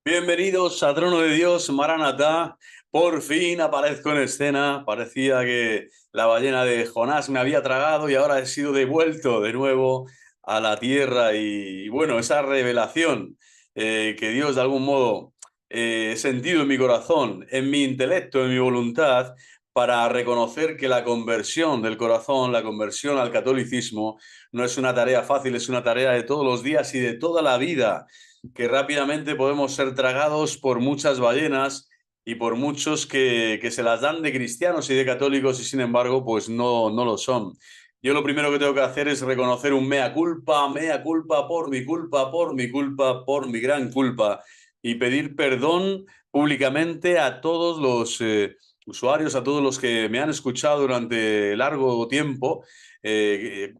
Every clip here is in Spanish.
Bienvenidos a Trono de Dios, Maranatá. Por fin aparezco en escena. Parecía que la ballena de Jonás me había tragado y ahora he sido devuelto de nuevo a la tierra. Y bueno, esa revelación que Dios de algún modo he sentido en mi corazón, en mi intelecto, en mi voluntad, para reconocer que la conversión del corazón, la conversión al catolicismo, no es una tarea fácil, es una tarea de todos los días y de toda la vida, que rápidamente podemos ser tragados por muchas ballenas y por muchos que se las dan de cristianos y de católicos y sin embargo pues no lo son. Yo lo primero que tengo que hacer es reconocer un mea culpa por mi culpa, por mi culpa, por mi gran culpa, y pedir perdón públicamente a todos los usuarios, a todos los que me han escuchado durante largo tiempo,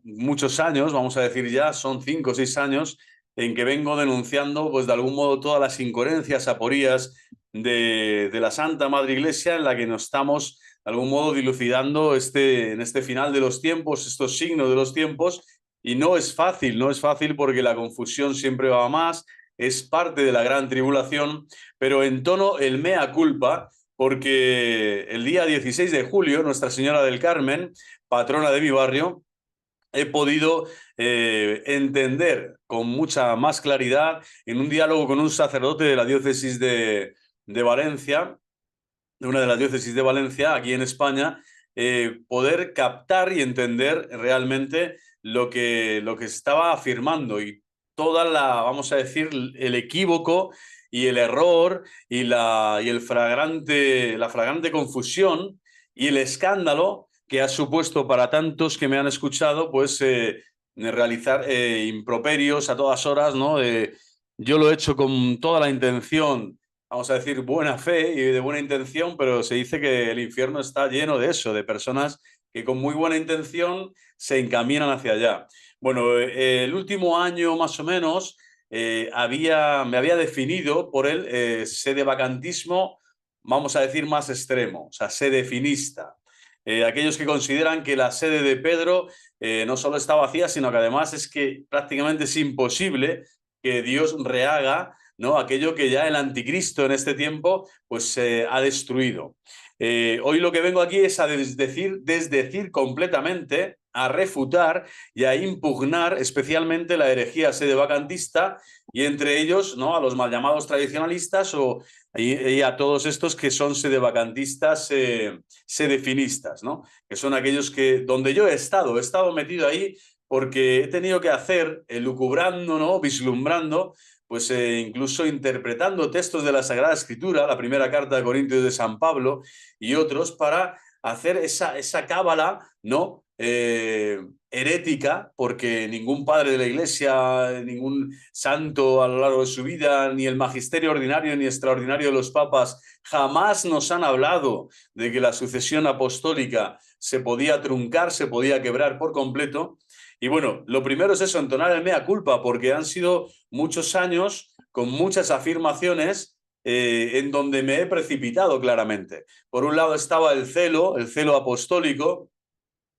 muchos años, vamos a decir ya, son 5 o 6 años en que vengo denunciando, pues de algún modo, todas las incoherencias, aporías de la Santa Madre Iglesia, en la que nos estamos, de algún modo, dilucidando en este final de los tiempos, estos signos de los tiempos, y no es fácil porque la confusión siempre va a más, es parte de la gran tribulación, pero entono el mea culpa, porque el día 16 de julio, Nuestra Señora del Carmen, patrona de mi barrio, he podido entender con mucha más claridad en un diálogo con un sacerdote de la diócesis de Valencia, de una de las diócesis de Valencia, aquí en España, poder captar y entender realmente lo que estaba afirmando y toda la, vamos a decir, el equívoco y el error y la flagrante confusión y el escándalo que ha supuesto para tantos que me han escuchado, pues realizar improperios a todas horas, ¿no? Yo lo he hecho con toda la intención, vamos a decir, buena fe y de buena intención, pero se dice que el infierno está lleno de eso, de personas que con muy buena intención se encaminan hacia allá. Bueno, el último año más o menos me había definido por el sedevacantismo, vamos a decir, más extremo, o sea, sedefinista. Aquellos que consideran que la sede de Pedro no solo está vacía, sino que además es que prácticamente es imposible que Dios rehaga, ¿no?, aquello que ya el anticristo en este tiempo pues ha destruido. Hoy lo que vengo aquí es a desdecir completamente, a refutar y a impugnar especialmente la herejía sedevacantista y entre ellos, ¿no?, a los mal llamados tradicionalistas y a todos estos que son sedevacantistas, sedefinistas, ¿no?, que son aquellos que donde yo he estado metido ahí porque he tenido que hacer, elucubrando, ¿no?, vislumbrando, pues incluso interpretando textos de la Sagrada Escritura, la primera carta de Corintios de San Pablo y otros, para hacer esa cábala, ¿no?, herética, porque ningún padre de la Iglesia, ningún santo a lo largo de su vida, ni el magisterio ordinario ni extraordinario de los papas, jamás nos han hablado de que la sucesión apostólica se podía truncar, se podía quebrar por completo. Y bueno, lo primero es eso, entonar el mea culpa, porque han sido muchos años con muchas afirmaciones en donde me he precipitado claramente. Por un lado estaba el celo apostólico.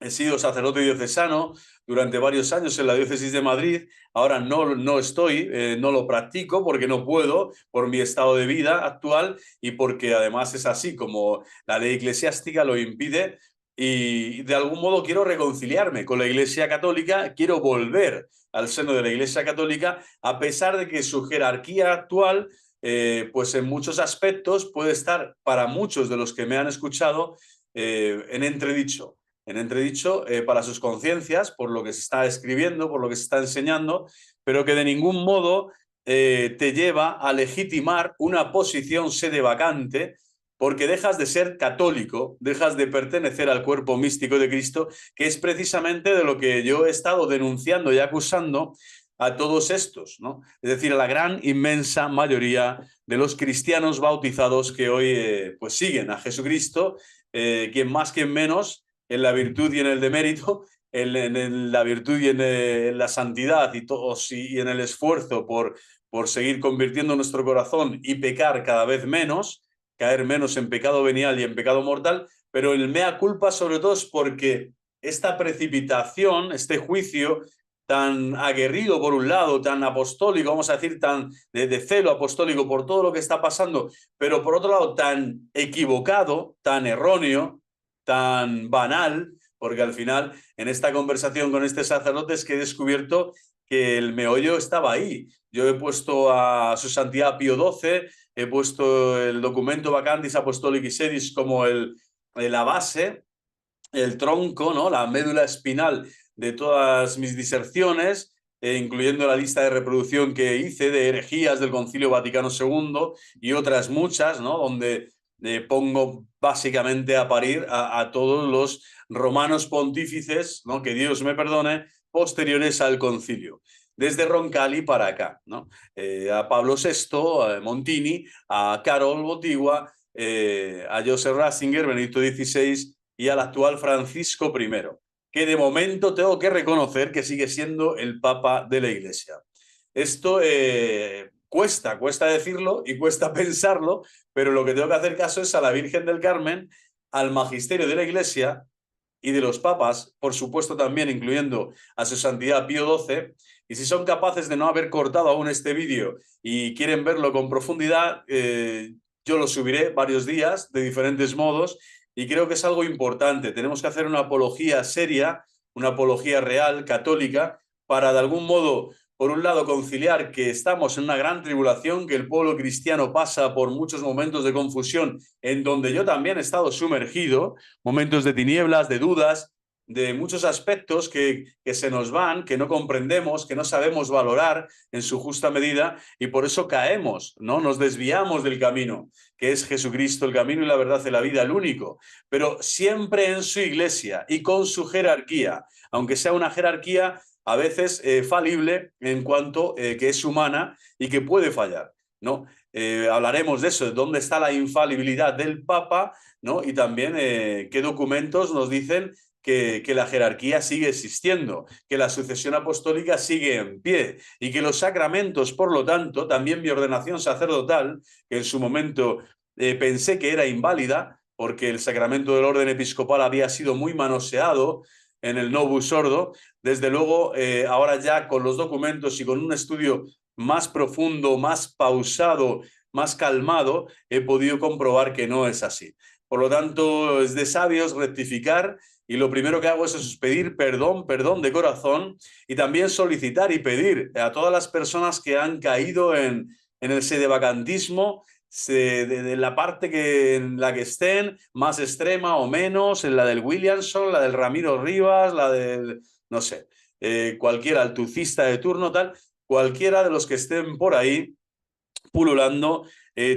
He sido sacerdote diocesano durante varios años en la diócesis de Madrid. Ahora no estoy, no lo practico porque no puedo por mi estado de vida actual y porque además es así como la ley eclesiástica lo impide. Y de algún modo quiero reconciliarme con la Iglesia Católica, quiero volver al seno de la Iglesia Católica, a pesar de que su jerarquía actual, pues en muchos aspectos puede estar para muchos de los que me han escuchado en entredicho para sus conciencias, por lo que se está escribiendo, por lo que se está enseñando, pero que de ningún modo te lleva a legitimar una posición sedevacante, porque dejas de ser católico, dejas de pertenecer al cuerpo místico de Cristo, que es precisamente de lo que yo he estado denunciando y acusando a todos estos, ¿no? Es decir, a la gran, inmensa mayoría de los cristianos bautizados que hoy pues siguen a Jesucristo, quien más, quien menos, en la virtud y en el demérito, en la virtud y en la santidad y en el esfuerzo por seguir convirtiendo nuestro corazón y pecar cada vez menos, caer menos en pecado venial y en pecado mortal, pero el mea culpa sobre todo es porque esta precipitación, este juicio, tan aguerrido por un lado, tan apostólico, vamos a decir, tan de celo apostólico por todo lo que está pasando, pero por otro lado tan equivocado, tan erróneo, tan banal, porque al final en esta conversación con este sacerdote es que he descubierto que el meollo estaba ahí. Yo he puesto a su santidad Pío XII, he puesto el documento Vacantis Apostolicis Sedis como la base, el tronco, ¿no? La médula espinal de todas mis diserciones, incluyendo la lista de reproducción que hice de herejías del Concilio Vaticano II y otras muchas, ¿no? Donde pongo básicamente a parir a todos los romanos pontífices, ¿no? Que Dios me perdone, posteriores al concilio. Desde Roncalli para acá, ¿no? A Pablo VI, a Montini, a Karol Wojtyła, a Joseph Ratzinger, Benedicto XVI y al actual Francisco I, que de momento tengo que reconocer que sigue siendo el Papa de la Iglesia. Esto cuesta decirlo y cuesta pensarlo, pero lo que tengo que hacer caso es a la Virgen del Carmen, al magisterio de la Iglesia y de los papas, por supuesto también incluyendo a su santidad Pío XII, y si son capaces de no haber cortado aún este vídeo y quieren verlo con profundidad, yo lo subiré varios días de diferentes modos y creo que es algo importante. Tenemos que hacer una apología seria, una apología real, católica, para de algún modo, por un lado, conciliar que estamos en una gran tribulación, que el pueblo cristiano pasa por muchos momentos de confusión, en donde yo también he estado sumergido, momentos de tinieblas, de dudas, de muchos aspectos que se nos van, que no comprendemos, que no sabemos valorar en su justa medida y por eso caemos, ¿no? Nos desviamos del camino, que es Jesucristo, el camino y la verdad de la vida, el único, pero siempre en su iglesia y con su jerarquía, aunque sea una jerarquía a veces falible en cuanto que es humana y que puede fallar, ¿no? Hablaremos de eso, de dónde está la infalibilidad del Papa, ¿no? Y también qué documentos nos dicen que la jerarquía sigue existiendo, que la sucesión apostólica sigue en pie y que los sacramentos, por lo tanto, también mi ordenación sacerdotal, que en su momento pensé que era inválida, porque el sacramento del orden episcopal había sido muy manoseado en el Novus Ordo, desde luego ahora ya con los documentos y con un estudio más profundo, más pausado, más calmado, he podido comprobar que no es así. Por lo tanto, es de sabios rectificar y lo primero que hago es pedir perdón de corazón y también solicitar y pedir a todas las personas que han caído en el sedevacantismo, de la parte en la que estén, más extrema o menos, en la del Williamson, la del Ramiro Rivas, la del, no sé, cualquier altucista de turno, tal, cualquiera de los que estén por ahí pululando,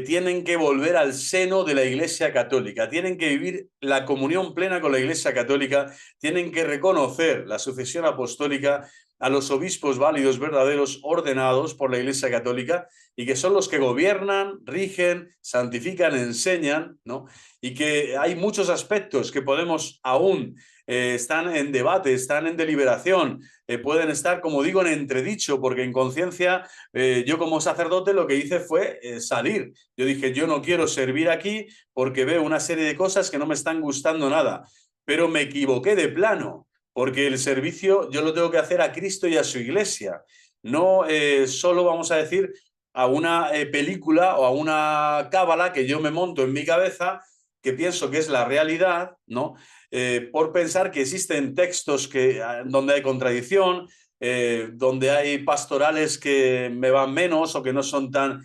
tienen que volver al seno de la Iglesia Católica, tienen que vivir la comunión plena con la Iglesia Católica, tienen que reconocer la sucesión apostólica a los obispos válidos, verdaderos, ordenados por la Iglesia Católica y que son los que gobiernan, rigen, santifican, enseñan, ¿no? Y que hay muchos aspectos que podemos aún están en debate, están en deliberación, pueden estar, como digo, en entredicho, porque en conciencia yo como sacerdote lo que hice fue salir. Yo dije, yo no quiero servir aquí porque veo una serie de cosas que no me están gustando nada, pero me equivoqué de plano, porque el servicio yo lo tengo que hacer a Cristo y a su iglesia, no solo vamos a decir a una película o a una cábala que yo me monto en mi cabeza, que pienso que es la realidad, ¿no? Por pensar que existen textos donde hay contradicción, donde hay pastorales que me van menos o que no son tan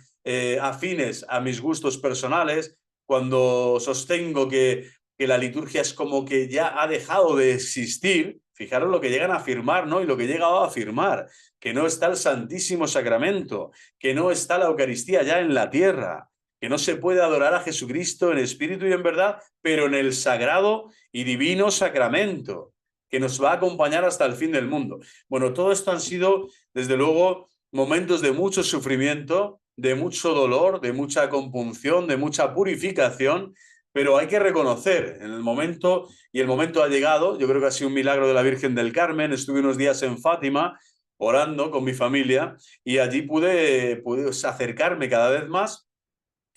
afines a mis gustos personales, cuando sostengo que la liturgia es como que ya ha dejado de existir. Fijaros lo que llegan a afirmar, ¿no? Y lo que he llegado a afirmar, que no está el Santísimo Sacramento, que no está la Eucaristía ya en la tierra, que no se puede adorar a Jesucristo en espíritu y en verdad, pero en el sagrado y divino sacramento, que nos va a acompañar hasta el fin del mundo. Bueno, todo esto han sido, desde luego, momentos de mucho sufrimiento, de mucho dolor, de mucha compunción, de mucha purificación, pero hay que reconocer en el momento, y el momento ha llegado, yo creo que ha sido un milagro de la Virgen del Carmen, estuve unos días en Fátima orando con mi familia y allí pude acercarme cada vez más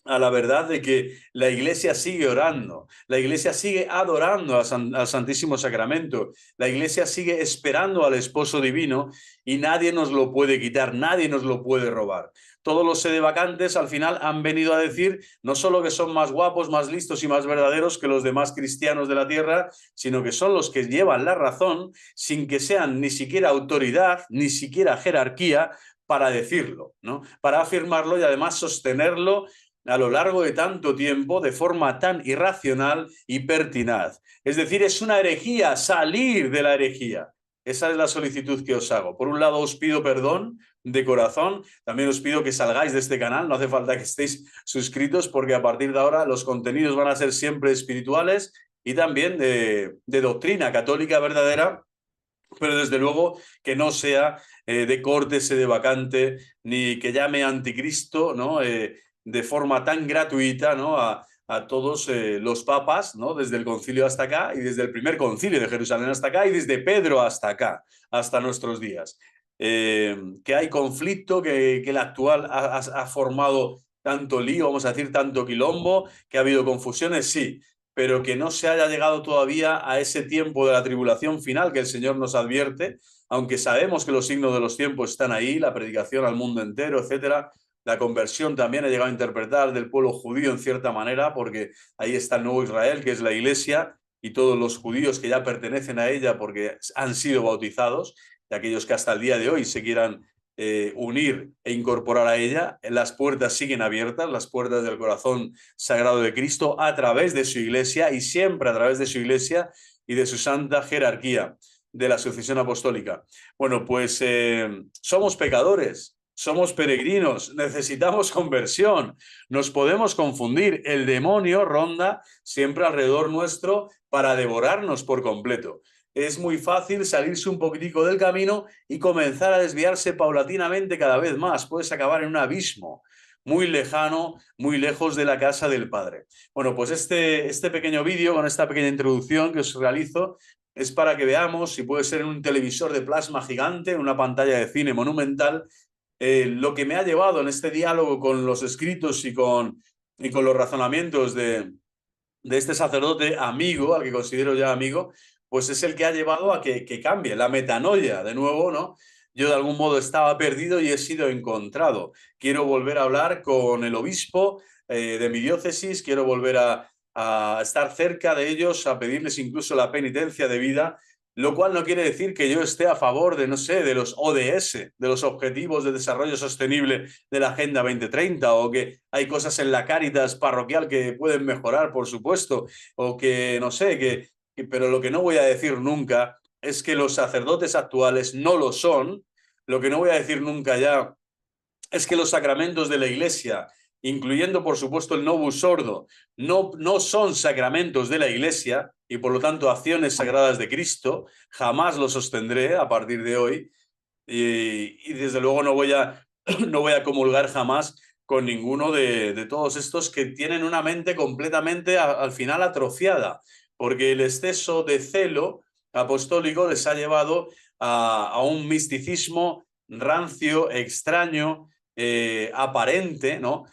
a la verdad de que la Iglesia sigue orando, la Iglesia sigue adorando al Santísimo Sacramento, la Iglesia sigue esperando al Esposo Divino y nadie nos lo puede quitar, nadie nos lo puede robar. Todos los sedevacantes al final han venido a decir no solo que son más guapos, más listos y más verdaderos que los demás cristianos de la tierra, sino que son los que llevan la razón sin que sean ni siquiera autoridad, ni siquiera jerarquía para decirlo, ¿no? Para afirmarlo y además sostenerlo a lo largo de tanto tiempo de forma tan irracional y pertinaz. Es decir, es una herejía salir de la herejía. Esa es la solicitud que os hago. Por un lado, os pido perdón de corazón. También os pido que salgáis de este canal. No hace falta que estéis suscritos porque a partir de ahora los contenidos van a ser siempre espirituales y también de doctrina católica verdadera, pero desde luego que no sea de corte sedevacante ni que llame anticristo, ¿no? De forma tan gratuita, ¿no? A todos los papas, ¿no? Desde el concilio hasta acá y desde el primer concilio de Jerusalén hasta acá y desde Pedro hasta acá, hasta nuestros días. Que hay conflicto, que el actual ha formado tanto lío, vamos a decir, tanto quilombo, que ha habido confusiones, sí, pero que no se haya llegado todavía a ese tiempo de la tribulación final que el Señor nos advierte, aunque sabemos que los signos de los tiempos están ahí, la predicación al mundo entero, etcétera. La conversión también ha llegado a interpretar del pueblo judío en cierta manera, porque ahí está el nuevo Israel, que es la Iglesia, y todos los judíos que ya pertenecen a ella porque han sido bautizados, y aquellos que hasta el día de hoy se quieran unir e incorporar a ella, las puertas siguen abiertas, las puertas del corazón sagrado de Cristo a través de su Iglesia y siempre a través de su Iglesia y de su santa jerarquía de la sucesión apostólica. Bueno, pues somos pecadores, somos peregrinos, necesitamos conversión, nos podemos confundir, el demonio ronda siempre alrededor nuestro para devorarnos por completo. Es muy fácil salirse un poquitico del camino y comenzar a desviarse paulatinamente cada vez más. Puedes acabar en un abismo muy lejano, muy lejos de la casa del Padre. Bueno, pues este pequeño vídeo con esta pequeña introducción que os realizo es para que veamos, si puede ser en un televisor de plasma gigante, en una pantalla de cine monumental, lo que me ha llevado en este diálogo con los escritos y con los razonamientos de este sacerdote amigo, al que considero ya amigo, pues es el que ha llevado a que cambie la metanoia de nuevo, ¿no? Yo de algún modo estaba perdido y he sido encontrado. Quiero volver a hablar con el obispo de mi diócesis, quiero volver a estar cerca de ellos, a pedirles incluso la penitencia de vida, lo cual no quiere decir que yo esté a favor de, no sé, de los ODS, de los Objetivos de Desarrollo Sostenible de la Agenda 2030, o que hay cosas en la Cáritas parroquial que pueden mejorar, por supuesto, o que, no sé, pero lo que no voy a decir nunca es que los sacerdotes actuales no lo son. Lo que no voy a decir nunca ya es que los sacramentos de la Iglesia, incluyendo por supuesto el Novus Ordo, no son sacramentos de la Iglesia y por lo tanto acciones sagradas de Cristo. Jamás lo sostendré a partir de hoy y desde luego no voy a comulgar jamás con ninguno de todos estos que tienen una mente completamente al final atrofiada, porque el exceso de celo apostólico les ha llevado a un misticismo rancio, extraño, aparente, ¿no?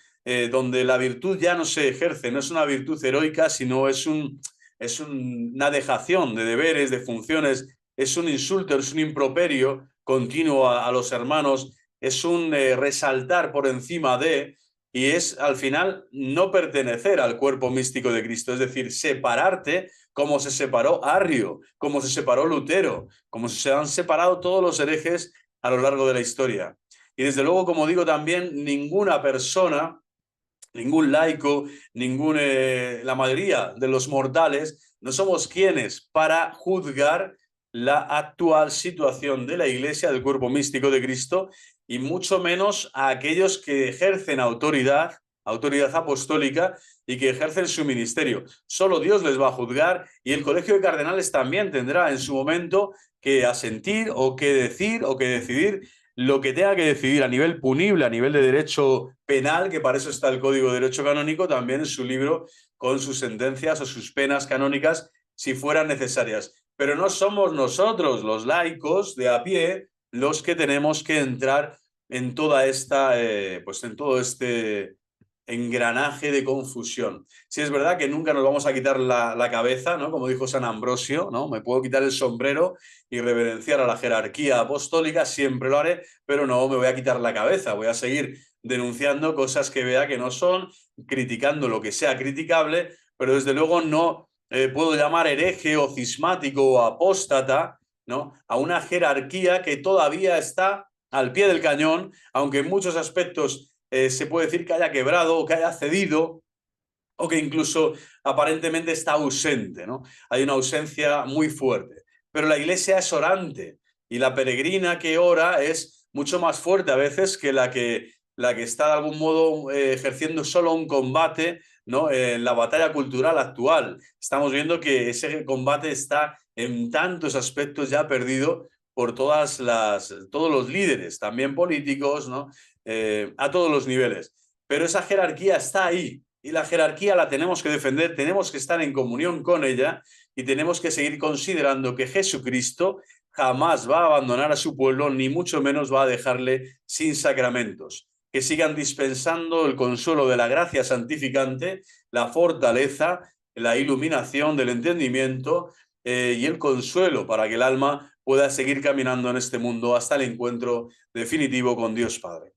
Donde la virtud ya no se ejerce, no es una virtud heroica, sino es una dejación de deberes, de funciones, es un insulto, es un improperio continuo a los hermanos, es un resaltar por encima de, y es al final no pertenecer al cuerpo místico de Cristo, es decir, separarte como se separó Arrio, como se separó Lutero, como se han separado todos los herejes a lo largo de la historia. Y desde luego, como digo también, ninguna persona, ningún laico, la mayoría de los mortales, no somos quienes para juzgar la actual situación de la Iglesia, del cuerpo místico de Cristo, y mucho menos a aquellos que ejercen autoridad apostólica y que ejercen su ministerio. Solo Dios les va a juzgar y el Colegio de Cardenales también tendrá en su momento que asentir o que decir o que decidir lo que tenga que decidir a nivel punible, a nivel de derecho penal, que para eso está el Código de Derecho Canónico, también en su libro con sus sentencias o sus penas canónicas, si fueran necesarias. Pero no somos nosotros, los laicos de a pie, los que tenemos que entrar en toda esta, pues en todo este engranaje de confusión. Sí, es verdad que nunca nos vamos a quitar la cabeza, ¿no? Como dijo San Ambrosio, ¿no? Me puedo quitar el sombrero y reverenciar a la jerarquía apostólica, siempre lo haré, pero no me voy a quitar la cabeza, voy a seguir denunciando cosas que vea que no son, criticando lo que sea criticable, pero desde luego no puedo llamar hereje o cismático o apóstata, ¿no? A una jerarquía que todavía está al pie del cañón, aunque en muchos aspectos se puede decir que haya quebrado o que haya cedido o que incluso aparentemente está ausente, ¿no? Hay una ausencia muy fuerte. Pero la iglesia es orante y la peregrina que ora es mucho más fuerte a veces que la que está de algún modo ejerciendo solo un combate, ¿no? En la batalla cultural actual. Estamos viendo que ese combate está en tantos aspectos ya perdido por todos los líderes, también políticos, ¿no? A todos los niveles. Pero esa jerarquía está ahí y la jerarquía la tenemos que defender, tenemos que estar en comunión con ella y tenemos que seguir considerando que Jesucristo jamás va a abandonar a su pueblo, ni mucho menos va a dejarle sin sacramentos. Que sigan dispensando el consuelo de la gracia santificante, la fortaleza, la iluminación del entendimiento y el consuelo para que el alma pueda seguir caminando en este mundo hasta el encuentro definitivo con Dios Padre.